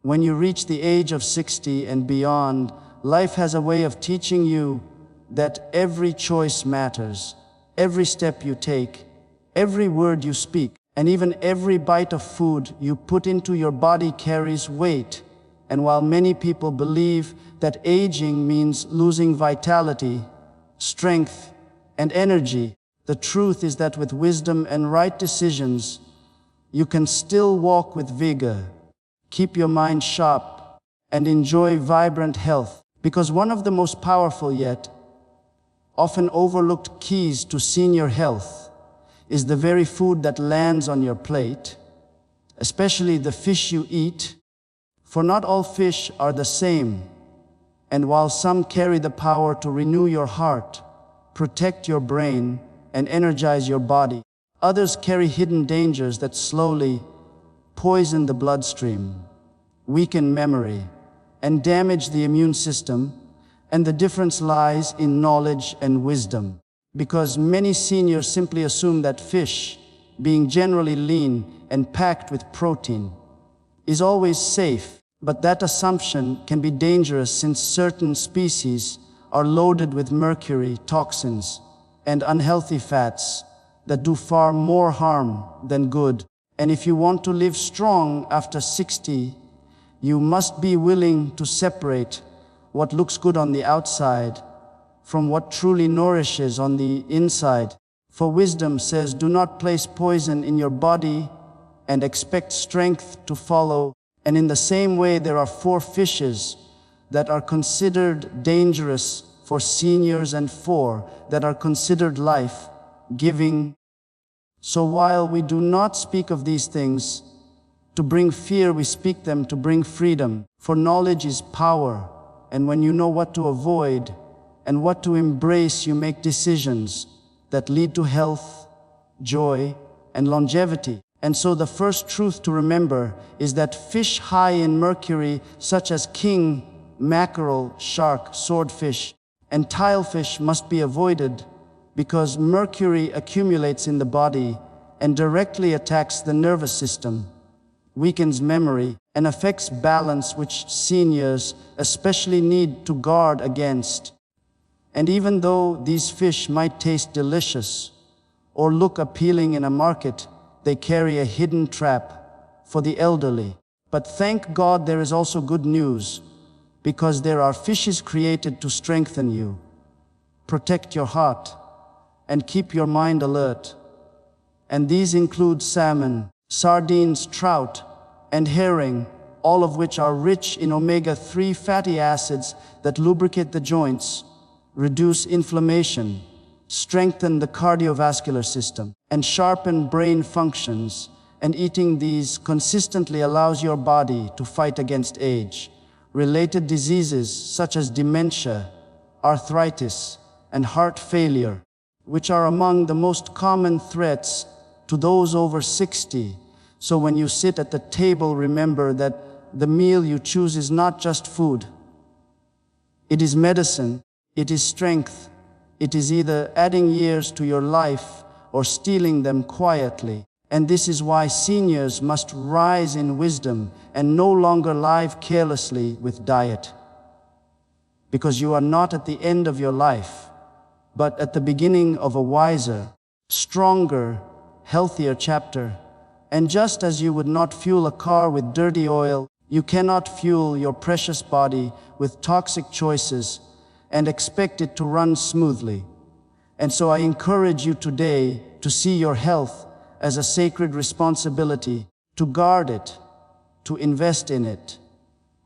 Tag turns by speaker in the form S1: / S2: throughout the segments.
S1: When you reach the age of 60 and beyond, life has a way of teaching you that every choice matters, every step you take, every word you speak, and even every bite of food you put into your body carries weight. And while many people believe that aging means losing vitality, strength, and energy, the truth is that with wisdom and right decisions, you can still walk with vigor, keep your mind sharp, and enjoy vibrant health. Because one of the most powerful yet often overlooked keys to senior health is the very food that lands on your plate, especially the fish you eat. For not all fish are the same, and while some carry the power to renew your heart, protect your brain, and energize your body, others carry hidden dangers that slowly poison the bloodstream, weaken memory, and damage the immune system. And the difference lies in knowledge and wisdom. Because many seniors simply assume that fish, being generally lean and packed with protein, is always safe. But that assumption can be dangerous, since certain species are loaded with mercury, toxins, and unhealthy fats that do far more harm than good. And if you want to live strong after 60, you must be willing to separate what looks good on the outside from what truly nourishes on the inside. For wisdom says, do not place poison in your body and expect strength to follow. And in the same way, there are 4 fishes that are considered dangerous for seniors and 4 that are considered life-giving. So while we do not speak of these things to bring fear, we speak them to bring freedom. For knowledge is power, and when you know what to avoid and what to embrace, you make decisions that lead to health, joy, and longevity. And so the first truth to remember is that fish high in mercury, such as king, mackerel, shark, swordfish, and tilefish, must be avoided, because mercury accumulates in the body and directly attacks the nervous system, weakens memory, and affects balance, which seniors especially need to guard against. And even though these fish might taste delicious or look appealing in a market, they carry a hidden trap for the elderly. But thank God there is also good news, because there are fishes created to strengthen you, protect your heart, and keep your mind alert. And these include salmon, sardines, trout, and herring, all of which are rich in omega-3 fatty acids that lubricate the joints, reduce inflammation, strengthen the cardiovascular system, and sharpen brain functions. And eating these consistently allows your body to fight against age-related diseases such as dementia, arthritis, and heart failure, which are among the most common threats to those over 60. So when you sit at the table, remember that the meal you choose is not just food. It is medicine, it is strength, it is either adding years to your life or stealing them quietly. And this is why seniors must rise in wisdom and no longer live carelessly with diet. Because you are not at the end of your life, but at the beginning of a wiser, stronger, healthier chapter. And just as you would not fuel a car with dirty oil, you cannot fuel your precious body with toxic choices and expect it to run smoothly. And so I encourage you today to see your health as a sacred responsibility, to guard it, to invest in it,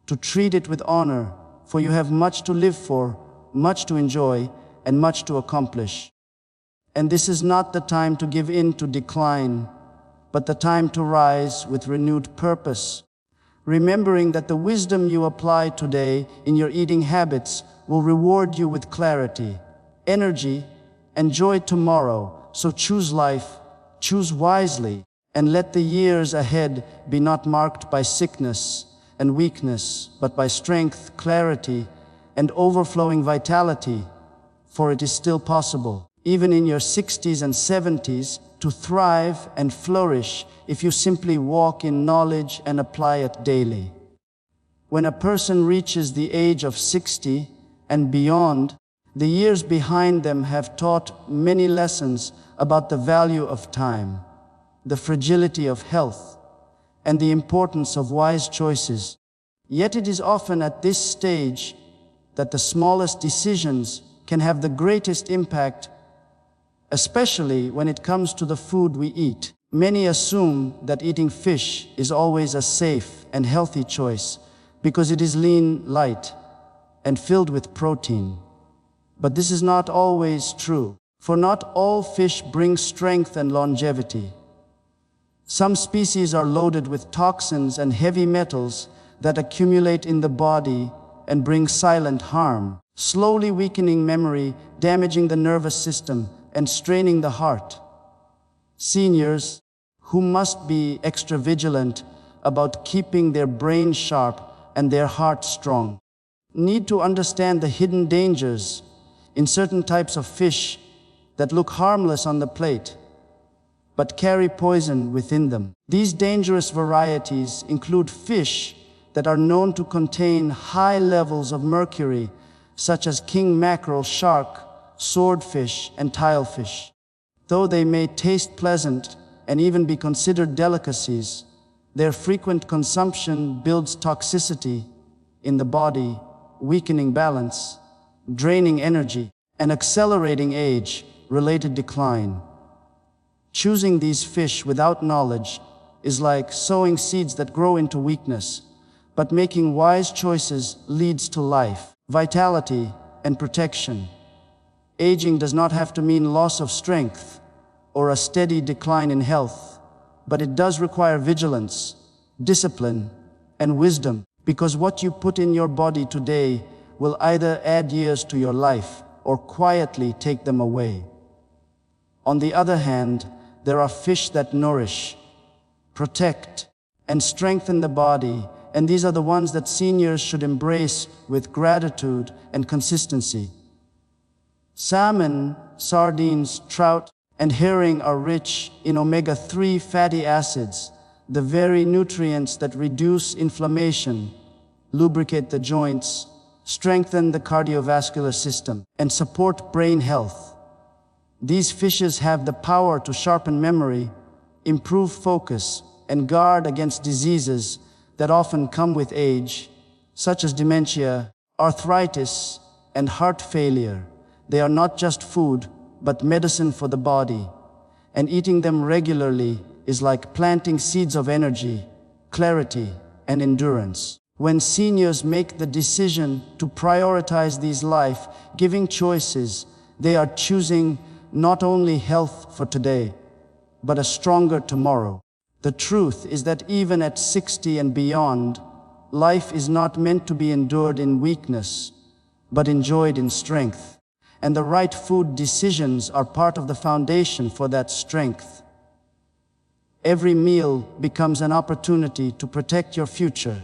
S1: to treat it with honor, for you have much to live for, much to enjoy, and much to accomplish. And this is not the time to give in to decline, but the time to rise with renewed purpose, remembering that the wisdom you apply today in your eating habits will reward you with clarity, energy, and joy tomorrow. So choose life, choose wisely, and let the years ahead be not marked by sickness and weakness, but by strength, clarity, and overflowing vitality. For it is still possible, even in your 60s and 70s, to thrive and flourish if you simply walk in knowledge and apply it daily. When a person reaches the age of 60 and beyond, the years behind them have taught many lessons about the value of time, the fragility of health, and the importance of wise choices. Yet it is often at this stage that the smallest decisions can have the greatest impact, especially when it comes to the food we eat. Many assume that eating fish is always a safe and healthy choice because it is lean, light, and filled with protein. But this is not always true, for not all fish bring strength and longevity. Some species are loaded with toxins and heavy metals that accumulate in the body and bring silent harm, slowly weakening memory, damaging the nervous system, and straining the heart. Seniors, who must be extra vigilant about keeping their brain sharp and their heart strong, need to understand the hidden dangers in certain types of fish that look harmless on the plate, but carry poison within them. These dangerous varieties include fish that are known to contain high levels of mercury, such as king mackerel, shark, swordfish, and tilefish. Though they may taste pleasant and even be considered delicacies, their frequent consumption builds toxicity in the body, weakening balance, draining energy, and accelerating age-related decline. Choosing these fish without knowledge is like sowing seeds that grow into weakness, but making wise choices leads to life, vitality, and protection. Aging does not have to mean loss of strength or a steady decline in health, but it does require vigilance, discipline, and wisdom, because what you put in your body today will either add years to your life or quietly take them away. On the other hand, there are fish that nourish, protect, and strengthen the body, and these are the ones that seniors should embrace with gratitude and consistency. Salmon, sardines, trout, and herring are rich in omega-3 fatty acids, the very nutrients that reduce inflammation, lubricate the joints, strengthen the cardiovascular system, and support brain health. These fishes have the power to sharpen memory, improve focus, and guard against diseases that often come with age, such as dementia, arthritis, and heart failure. They are not just food, but medicine for the body, and eating them regularly is like planting seeds of energy, clarity, and endurance. When seniors make the decision to prioritize these life-giving choices, they are choosing not only health for today, but a stronger tomorrow. The truth is that even at 60 and beyond, life is not meant to be endured in weakness, but enjoyed in strength. And the right food decisions are part of the foundation for that strength. Every meal becomes an opportunity to protect your future,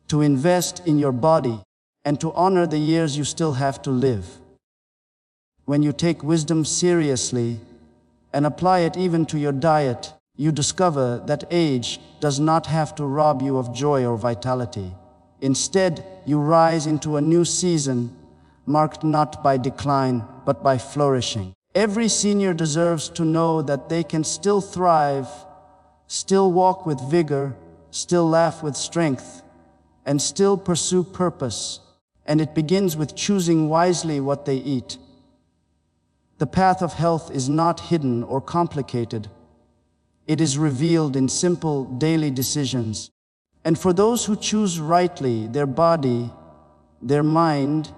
S1: to invest in your body, and to honor the years you still have to live. When you take wisdom seriously and apply it even to your diet, you discover that age does not have to rob you of joy or vitality. Instead, you rise into a new season marked not by decline, but by flourishing. Every senior deserves to know that they can still thrive, still walk with vigor, still laugh with strength, and still pursue purpose. And it begins with choosing wisely what they eat. The path of health is not hidden or complicated. It is revealed in simple daily decisions. And for those who choose rightly, their body, their mind,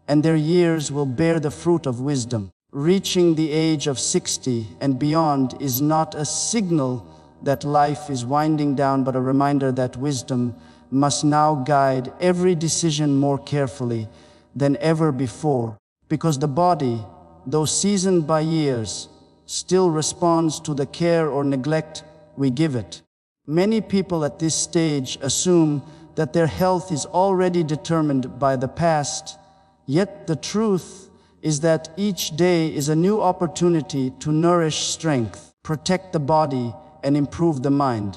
S1: and their years will bear the fruit of wisdom. Reaching the age of 60 and beyond is not a signal that life is winding down, but a reminder that wisdom must now guide every decision more carefully than ever before, because the body, though seasoned by years, still responds to the care or neglect we give it. Many people at this stage assume that their health is already determined by the past, yet the truth is that each day is a new opportunity to nourish strength, protect the body, and improve the mind.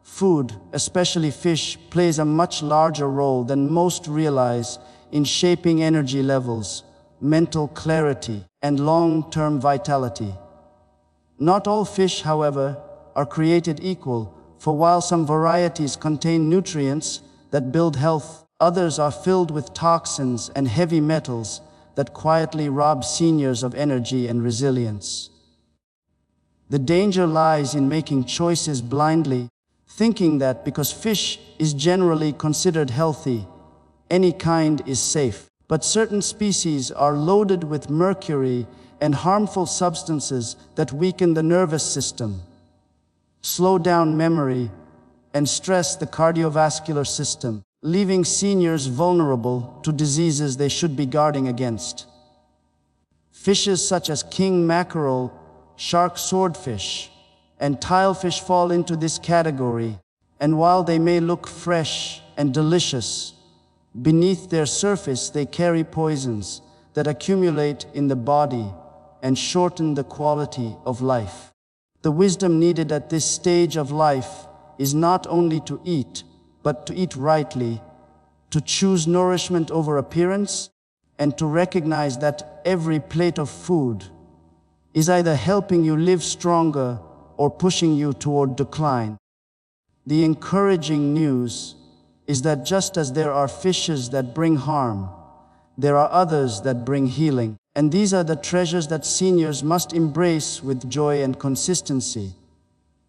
S1: Food, especially fish, plays a much larger role than most realize in shaping energy levels, mental clarity, and long-term vitality. Not all fish, however, are created equal, for while some varieties contain nutrients that build health, others are filled with toxins and heavy metals that quietly rob seniors of energy and resilience. The danger lies in making choices blindly, thinking that because fish is generally considered healthy, any kind is safe. But certain species are loaded with mercury and harmful substances that weaken the nervous system, slow down memory, and stress the cardiovascular system, leaving seniors vulnerable to diseases they should be guarding against. Fishes such as king mackerel, shark swordfish, and tilefish fall into this category, and while they may look fresh and delicious, beneath their surface they carry poisons that accumulate in the body and shorten the quality of life. The wisdom needed at this stage of life is not only to eat, but to eat rightly, to choose nourishment over appearance, and to recognize that every plate of food is either helping you live stronger or pushing you toward decline. The encouraging news is that just as there are fishes that bring harm, there are others that bring healing. And these are the treasures that seniors must embrace with joy and consistency.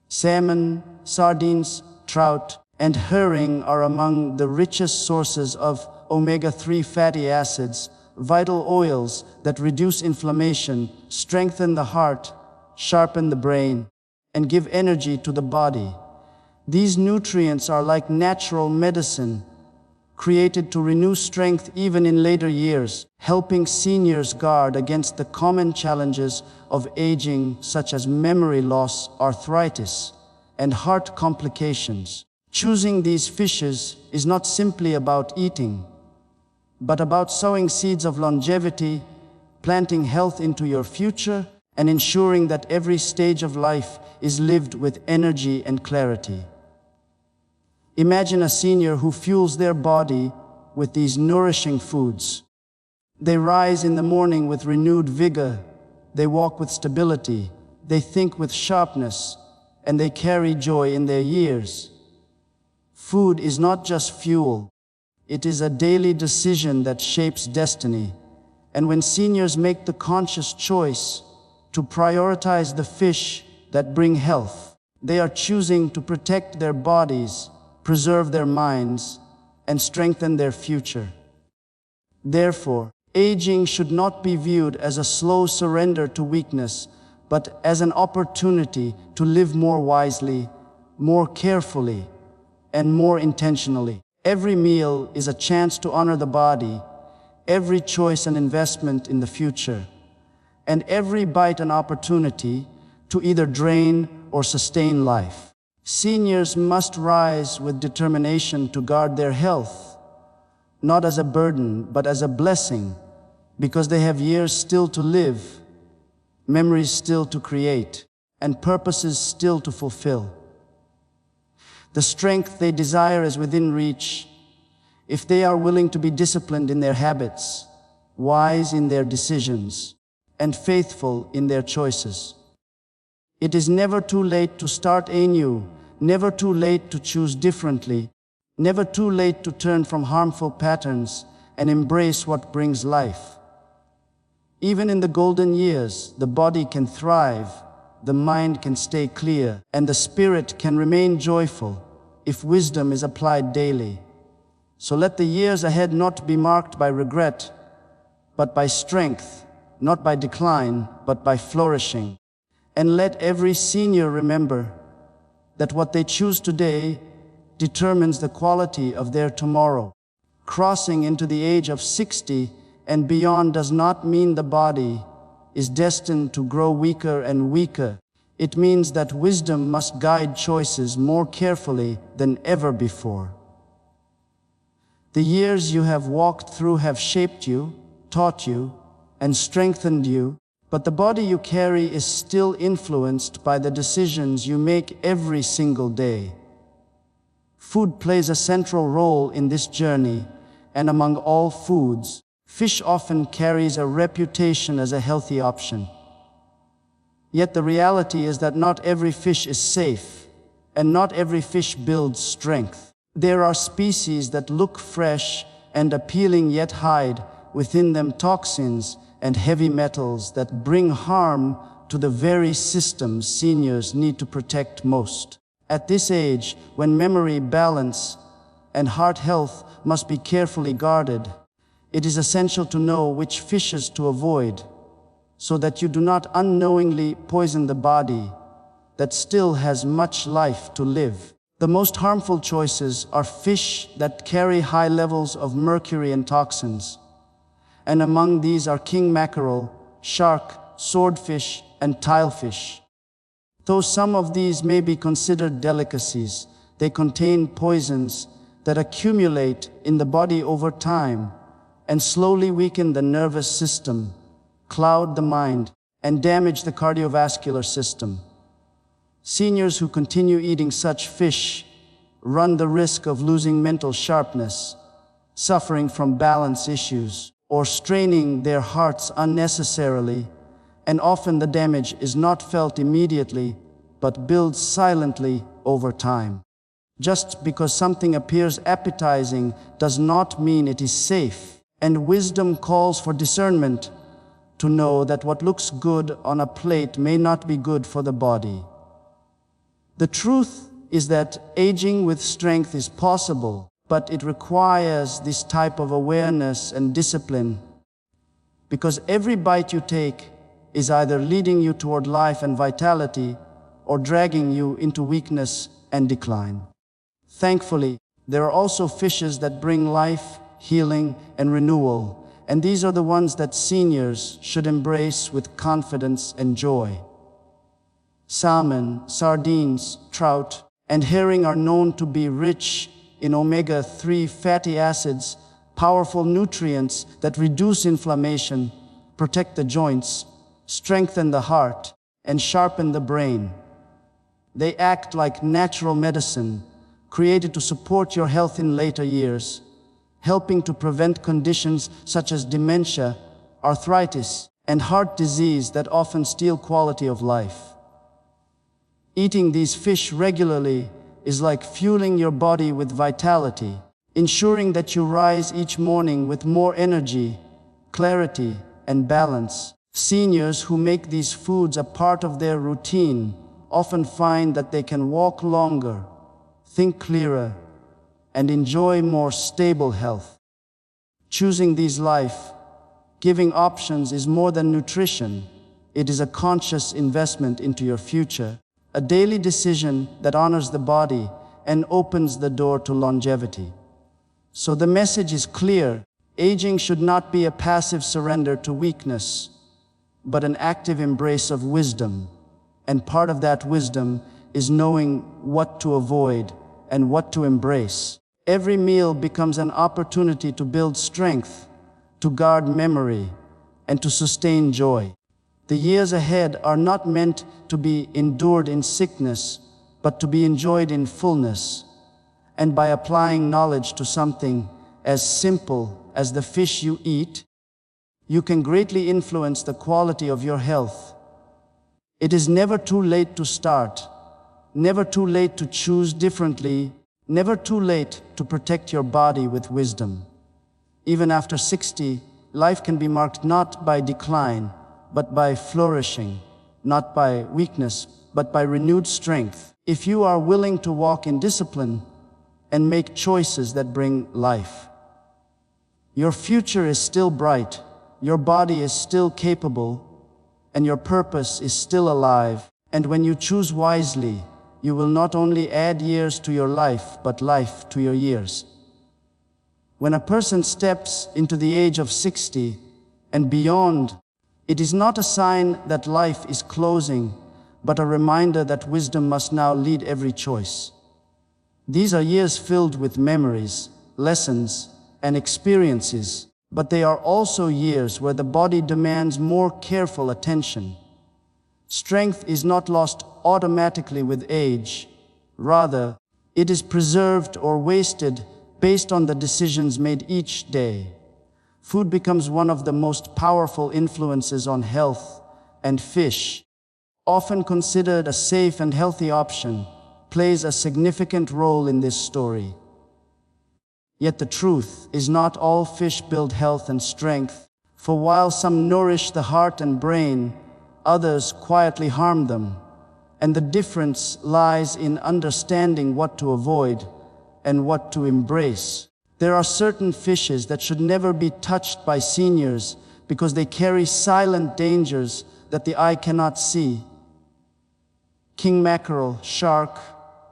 S1: Salmon, sardines, trout, and herring are among the richest sources of omega-3 fatty acids, vital oils that reduce inflammation, strengthen the heart, sharpen the brain, and give energy to the body. These nutrients are like natural medicine, created to renew strength even in later years, helping seniors guard against the common challenges of aging, such as memory loss, arthritis, and heart complications. Choosing these fishes is not simply about eating, but about sowing seeds of longevity, planting health into your future, and ensuring that every stage of life is lived with energy and clarity. Imagine a senior who fuels their body with these nourishing foods. They rise in the morning with renewed vigor, they walk with stability, they think with sharpness, and they carry joy in their years. Food is not just fuel, it is a daily decision that shapes destiny. And when seniors make the conscious choice to prioritize the fish that bring health, they are choosing to protect their bodies, preserve their minds, and strengthen their future. Therefore, aging should not be viewed as a slow surrender to weakness, but as an opportunity to live more wisely, more carefully, and more intentionally. Every meal is a chance to honor the body, every choice an investment in the future, and every bite an opportunity to either drain or sustain life. Seniors must rise with determination to guard their health, not as a burden, but as a blessing, because they have years still to live, memories still to create, and purposes still to fulfill. The strength they desire is within reach, if they are willing to be disciplined in their habits, wise in their decisions, and faithful in their choices. It is never too late to start anew, never too late to choose differently, never too late to turn from harmful patterns and embrace what brings life. Even in the golden years, the body can thrive, the mind can stay clear, and the spirit can remain joyful if wisdom is applied daily. So let the years ahead not be marked by regret, but by strength, not by decline, but by flourishing. And let every senior remember that what they choose today determines the quality of their tomorrow. Crossing into the age of 60 and beyond does not mean the body is destined to grow weaker and weaker. It means that wisdom must guide choices more carefully than ever before. The years you have walked through have shaped you, taught you, and strengthened you, but the body you carry is still influenced by the decisions you make every single day. Food plays a central role in this journey, and among all foods, fish often carries a reputation as a healthy option. Yet the reality is that not every fish is safe, and not every fish builds strength. There are species that look fresh and appealing yet hide within them toxins and heavy metals that bring harm to the very systems seniors need to protect most. At this age, when memory, balance, and heart health must be carefully guarded, it is essential to know which fishes to avoid, so that you do not unknowingly poison the body that still has much life to live. The most harmful choices are fish that carry high levels of mercury and toxins, and among these are king mackerel, shark, swordfish, and tilefish. Though some of these may be considered delicacies, they contain poisons that accumulate in the body over time and slowly weaken the nervous system, cloud the mind, and damage the cardiovascular system. Seniors who continue eating such fish run the risk of losing mental sharpness, suffering from balance issues, or straining their hearts unnecessarily, and often the damage is not felt immediately, but builds silently over time. Just because something appears appetizing does not mean it is safe, and wisdom calls for discernment to know that what looks good on a plate may not be good for the body. The truth is that aging with strength is possible, but it requires this type of awareness and discipline, because every bite you take is either leading you toward life and vitality or dragging you into weakness and decline. Thankfully, there are also fishes that bring life, healing, and renewal, and these are the ones that seniors should embrace with confidence and joy. Salmon, sardines, trout, and herring are known to be rich in omega-3 fatty acids, powerful nutrients that reduce inflammation, protect the joints, strengthen the heart, and sharpen the brain. They act like natural medicine, created to support your health in later years, helping to prevent conditions such as dementia, arthritis, and heart disease that often steal quality of life. Eating these fish regularly is like fueling your body with vitality, ensuring that you rise each morning with more energy, clarity, and balance. Seniors who make these foods a part of their routine often find that they can walk longer, think clearer, and enjoy more stable health. Choosing these life-giving options is more than nutrition. It is a conscious investment into your future, a daily decision that honors the body and opens the door to longevity. So the message is clear: aging should not be a passive surrender to weakness, but an active embrace of wisdom. And part of that wisdom is knowing what to avoid and what to embrace. Every meal becomes an opportunity to build strength, to guard memory, and to sustain joy. The years ahead are not meant to be endured in sickness, but to be enjoyed in fullness. And by applying knowledge to something as simple as the fish you eat, you can greatly influence the quality of your health. It is never too late to start, never too late to choose differently, never too late to protect your body with wisdom. Even after 60, life can be marked not by decline, but by flourishing, not by weakness, but by renewed strength. If you are willing to walk in discipline and make choices that bring life, your future is still bright, your body is still capable, and your purpose is still alive. And when you choose wisely, you will not only add years to your life, but life to your years. When a person steps into the age of 60 and beyond, it is not a sign that life is closing, but a reminder that wisdom must now lead every choice. These are years filled with memories, lessons, and experiences, but they are also years where the body demands more careful attention. Strength is not lost automatically with age. Rather, It is preserved or wasted based on the decisions made each day. Food becomes one of the most powerful influences on health, and fish, often considered a safe and healthy option, plays a significant role in this story. Yet the truth is not all fish build health and strength, for while some nourish the heart and brain, others quietly harm them, and the difference lies in understanding what to avoid and what to embrace. There are certain fishes that should never be touched by seniors because they carry silent dangers that the eye cannot see. King mackerel, shark,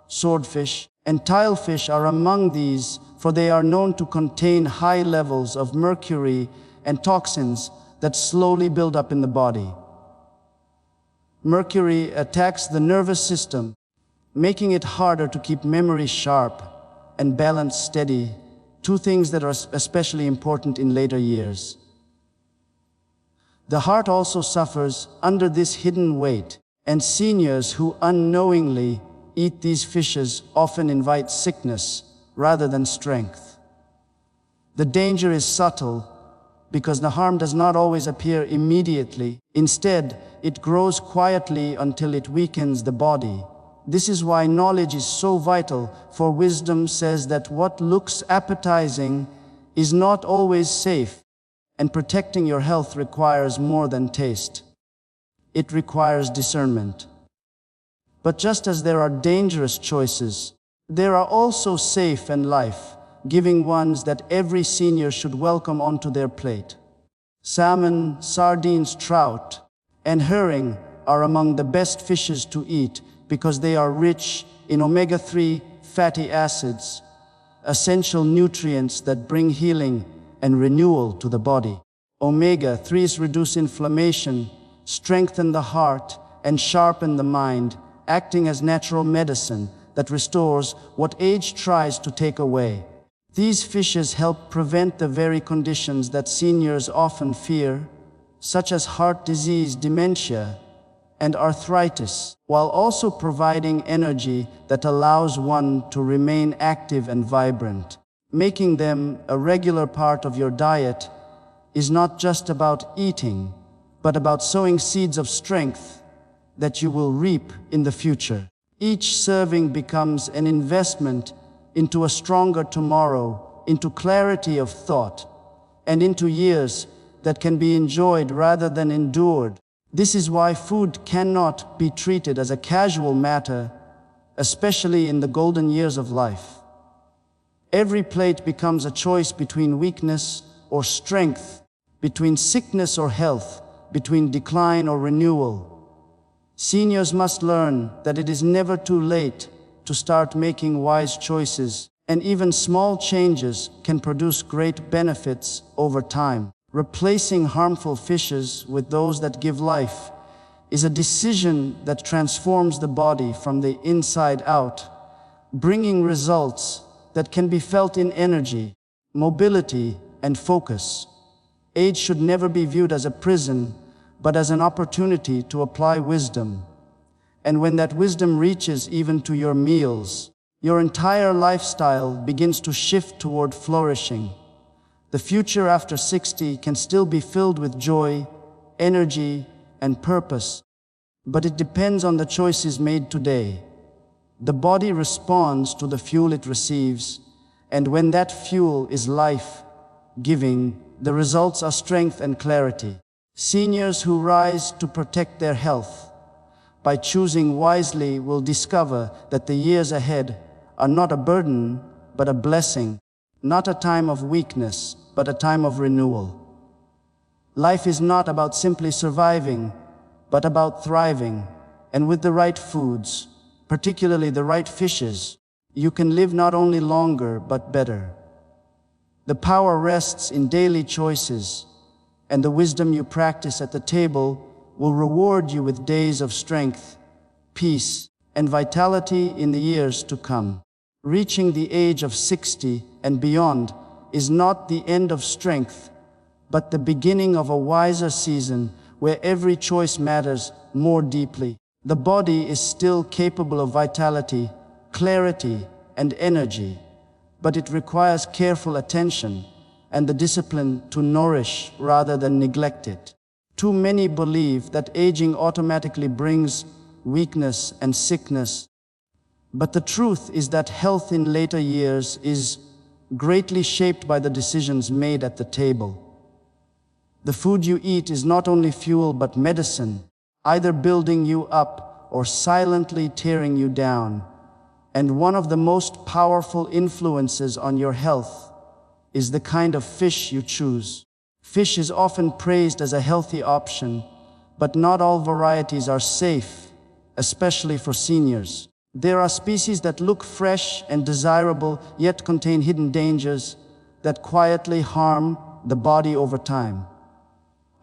S1: swordfish, and tilefish are among these, for they are known to contain high levels of mercury and toxins that slowly build up in the body. Mercury attacks the nervous system, making it harder to keep memory sharp and balance steady, two things that are especially important in later years. The heart also suffers under this hidden weight, and seniors who unknowingly eat these fishes often invite sickness rather than strength. The danger is subtle because the harm does not always appear immediately. Instead, it grows quietly until it weakens the body. This is why knowledge is so vital, for wisdom says that what looks appetizing is not always safe, and protecting your health requires more than taste. It requires discernment. But just as there are dangerous choices, there are also safe and life-giving ones that every senior should welcome onto their plate. Salmon, sardines, trout, and herring are among the best fishes to eat because they are rich in omega-3 fatty acids, essential nutrients that bring healing and renewal to the body. Omega-3s reduce inflammation, strengthen the heart, and sharpen the mind, acting as natural medicine that restores what age tries to take away. These fishes help prevent the very conditions that seniors often fear, such as heart disease, dementia, and arthritis, while also providing energy that allows one to remain active and vibrant. Making them a regular part of your diet is not just about eating, but about sowing seeds of strength that you will reap in the future. Each serving becomes an investment into a stronger tomorrow, into clarity of thought, and into years that can be enjoyed rather than endured. This is why food cannot be treated as a casual matter, especially in the golden years of life. Every plate becomes a choice between weakness or strength, between sickness or health, between decline or renewal. Seniors must learn that it is never too late to start making wise choices, and even small changes can produce great benefits over time. Replacing harmful fishes with those that give life is a decision that transforms the body from the inside out, bringing results that can be felt in energy, mobility, and focus. Age should never be viewed as a prison, but as an opportunity to apply wisdom. And when that wisdom reaches even to your meals, your entire lifestyle begins to shift toward flourishing. The future after 60 can still be filled with joy, energy, and purpose, but it depends on the choices made today. The body responds to the fuel it receives, and when that fuel is life-giving, the results are strength and clarity. Seniors who rise to protect their health by choosing wisely will discover that the years ahead are not a burden, but a blessing. Not a time of weakness, but a time of renewal. Life is not about simply surviving, but about thriving. And with the right foods, particularly the right fishes, you can live not only longer, but better. The power rests in daily choices, and the wisdom you practice at the table will reward you with days of strength, peace, and vitality in the years to come. Reaching the age of 60 and beyond is not the end of strength, but the beginning of a wiser season where every choice matters more deeply. The body is still capable of vitality, clarity, and energy, but it requires careful attention and the discipline to nourish rather than neglect it. Too many believe that aging automatically brings weakness and sickness, but the truth is that health in later years is greatly shaped by the decisions made at the table. The food you eat is not only fuel but medicine, either building you up or silently tearing you down. And one of the most powerful influences on your health is the kind of fish you choose. Fish is often praised as a healthy option, but not all varieties are safe, especially for seniors. There are species that look fresh and desirable, yet contain hidden dangers that quietly harm the body over time.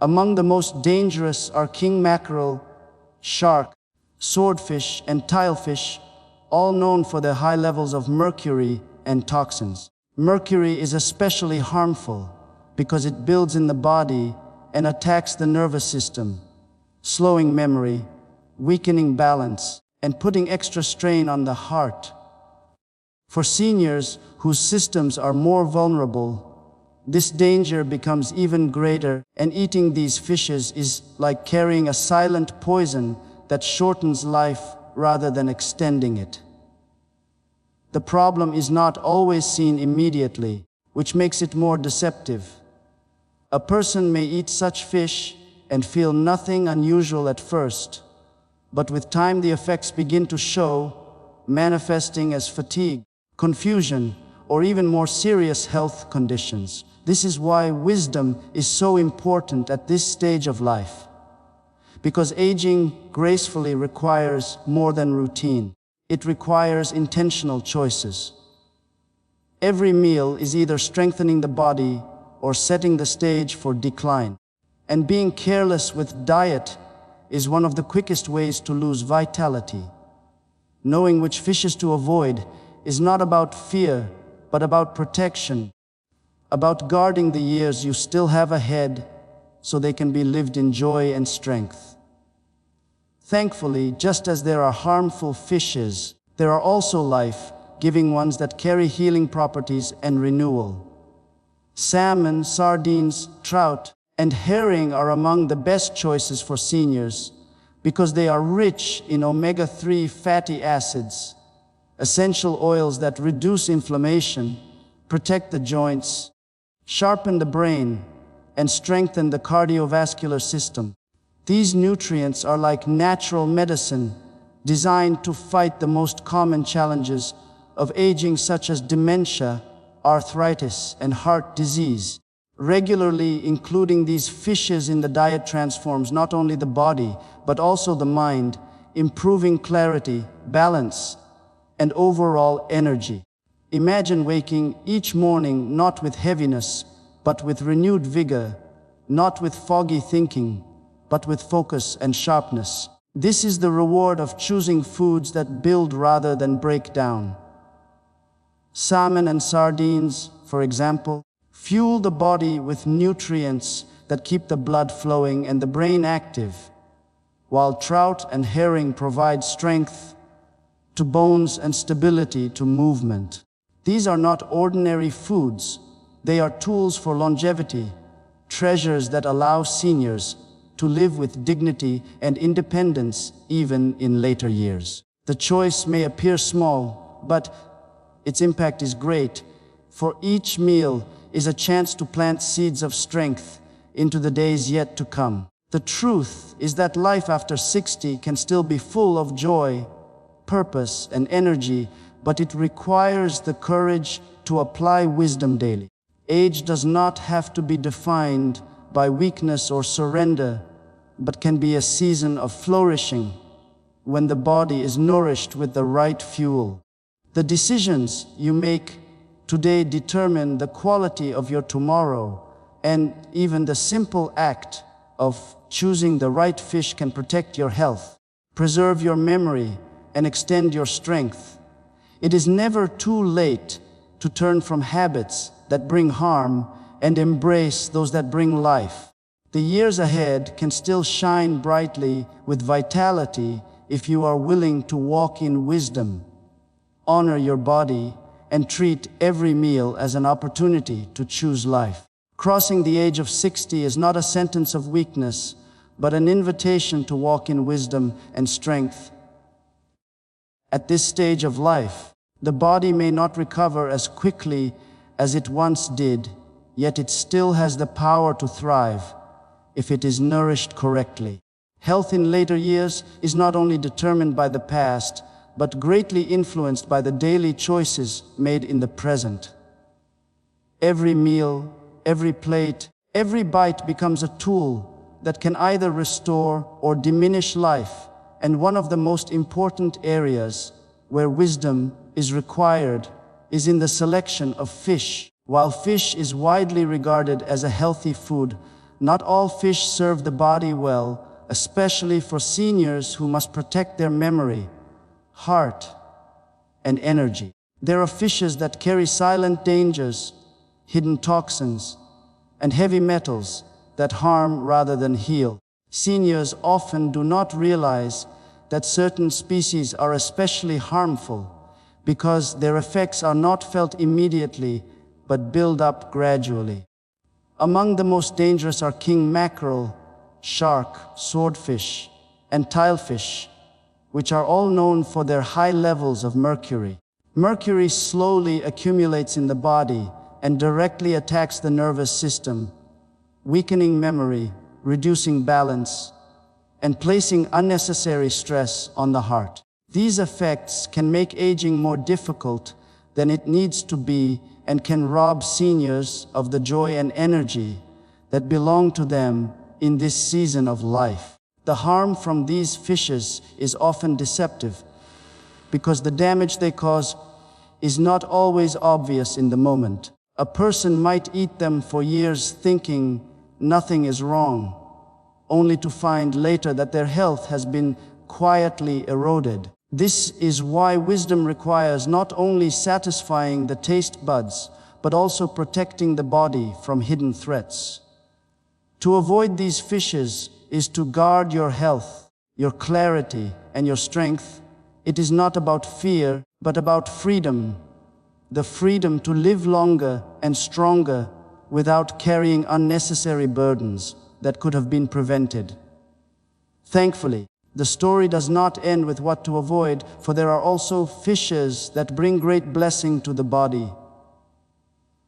S1: Among the most dangerous are king mackerel, shark, swordfish, and tilefish, all known for their high levels of mercury and toxins. Mercury is especially harmful because it builds in the body and attacks the nervous system, slowing memory, weakening balance, and putting extra strain on the heart. For seniors whose systems are more vulnerable, this danger becomes even greater, and eating these fishes is like carrying a silent poison that shortens life rather than extending it. The problem is not always seen immediately, which makes it more deceptive. A person may eat such fish and feel nothing unusual at first, but with time the effects begin to show, manifesting as fatigue, confusion, or even more serious health conditions. This is why wisdom is so important at this stage of life, because aging gracefully requires more than routine. It requires intentional choices. Every meal is either strengthening the body or setting the stage for decline. And being careless with diet is one of the quickest ways to lose vitality. Knowing which fishes to avoid is not about fear, but about protection, about guarding the years you still have ahead so they can be lived in joy and strength. Thankfully, just as there are harmful fishes, there are also life-giving ones that carry healing properties and renewal. Salmon, sardines, trout, and herring are among the best choices for seniors because they are rich in omega-3 fatty acids, essential oils that reduce inflammation, protect the joints, sharpen the brain, and strengthen the cardiovascular system. These nutrients are like natural medicine designed to fight the most common challenges of aging, such as dementia, arthritis, and heart disease. Regularly including these fishes in the diet transforms not only the body, but also the mind, improving clarity, balance, and overall energy. Imagine waking each morning not with heaviness, but with renewed vigor, not with foggy thinking, but with focus and sharpness. This is the reward of choosing foods that build rather than break down. Salmon and sardines, for example, fuel the body with nutrients that keep the blood flowing and the brain active, while trout and herring provide strength to bones and stability to movement. These are not ordinary foods. They are tools for longevity, treasures that allow seniors to live with dignity and independence even in later years. The choice may appear small, but its impact is great, for each meal is a chance to plant seeds of strength into the days yet to come. The truth is that life after 60 can still be full of joy, purpose, and energy, but it requires the courage to apply wisdom daily. Age does not have to be defined by weakness or surrender, but can be a season of flourishing when the body is nourished with the right fuel. The decisions you make today determine the quality of your tomorrow, and even the simple act of choosing the right fish can protect your health, preserve your memory, and extend your strength. It is never too late to turn from habits that bring harm and embrace those that bring life. The years ahead can still shine brightly with vitality if you are willing to walk in wisdom, honor your body, and treat every meal as an opportunity to choose life. Crossing the age of 60 is not a sentence of weakness, but an invitation to walk in wisdom and strength. At this stage of life, the body may not recover as quickly as it once did, yet it still has the power to thrive if it is nourished correctly. Health in later years is not only determined by the past, but greatly influenced by the daily choices made in the present. Every meal, every plate, every bite becomes a tool that can either restore or diminish life, and one of the most important areas where wisdom is required is in the selection of fish. While fish is widely regarded as a healthy food, not all fish serve the body well, especially for seniors who must protect their memory, heart, and energy. There are fishes that carry silent dangers, hidden toxins, and heavy metals that harm rather than heal. Seniors often do not realize that certain species are especially harmful because their effects are not felt immediately but build up gradually. Among the most dangerous are king mackerel, shark, swordfish, and tilefish, which are all known for their high levels of mercury. Mercury slowly accumulates in the body and directly attacks the nervous system, weakening memory, reducing balance, and placing unnecessary stress on the heart. These effects can make aging more difficult than it needs to be and can rob seniors of the joy and energy that belong to them in this season of life. The harm from these fishes is often deceptive because the damage they cause is not always obvious in the moment. A person might eat them for years thinking nothing is wrong, only to find later that their health has been quietly eroded. This is why wisdom requires not only satisfying the taste buds, but also protecting the body from hidden threats. To avoid these fishes is to guard your health, your clarity, and your strength. It is not about fear, but about freedom. The freedom to live longer and stronger without carrying unnecessary burdens that could have been prevented. Thankfully, the story does not end with what to avoid, for there are also fishes that bring great blessing to the body.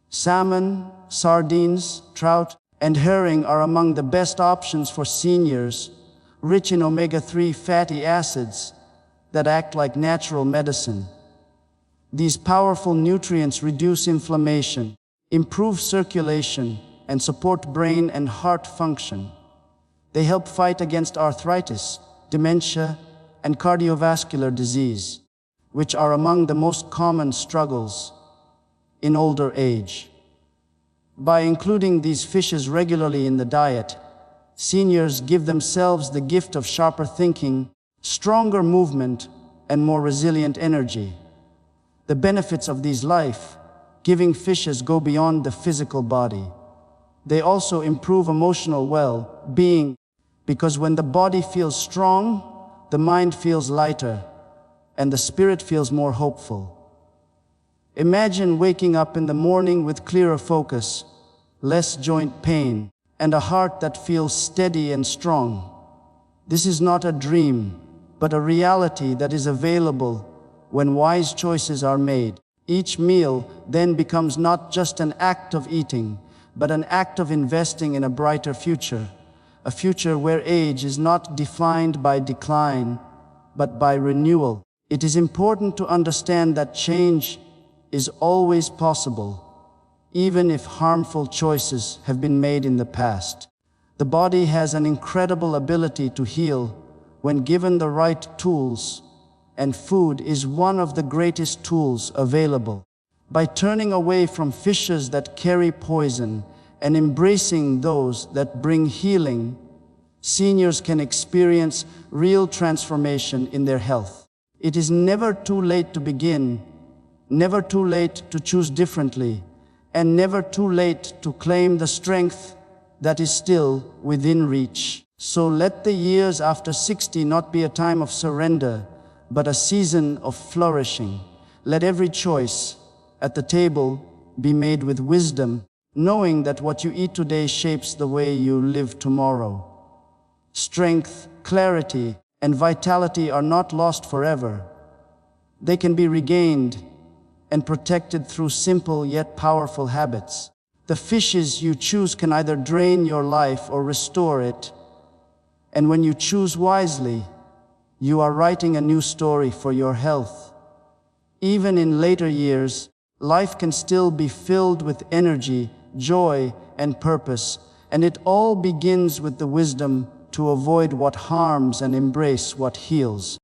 S1: Salmon, sardines, trout, and herring are among the best options for seniors, rich in omega-3 fatty acids that act like natural medicine. These powerful nutrients reduce inflammation, improve circulation, and support brain and heart function. They help fight against arthritis, dementia, and cardiovascular disease, which are among the most common struggles in older age. By including these fishes regularly in the diet, seniors give themselves the gift of sharper thinking, stronger movement, and more resilient energy. The benefits of these life-giving fishes go beyond the physical body. They also improve emotional well-being, because when the body feels strong, the mind feels lighter, and the spirit feels more hopeful. Imagine waking up in the morning with clearer focus, less joint pain, and a heart that feels steady and strong. This is not a dream, but a reality that is available when wise choices are made. Each meal then becomes not just an act of eating, but an act of investing in a brighter future, a future where age is not defined by decline, but by renewal. It is important to understand that change is always possible, even if harmful choices have been made in the past. The body has an incredible ability to heal when given the right tools, and food is one of the greatest tools available. By turning away from fishes that carry poison and embracing those that bring healing, seniors can experience real transformation in their health. It is never too late to begin, never too late to choose differently, and never too late to claim the strength that is still within reach. So let the years after 60 not be a time of surrender, but a season of flourishing. Let every choice at the table be made with wisdom, knowing that what you eat today shapes the way you live tomorrow. Strength, clarity, and vitality are not lost forever. They can be regained and protected through simple yet powerful habits. The fishes you choose can either drain your life or restore it. And when you choose wisely, you are writing a new story for your health. Even in later years, life can still be filled with energy, joy, and purpose, and it all begins with the wisdom to avoid what harms and embrace what heals.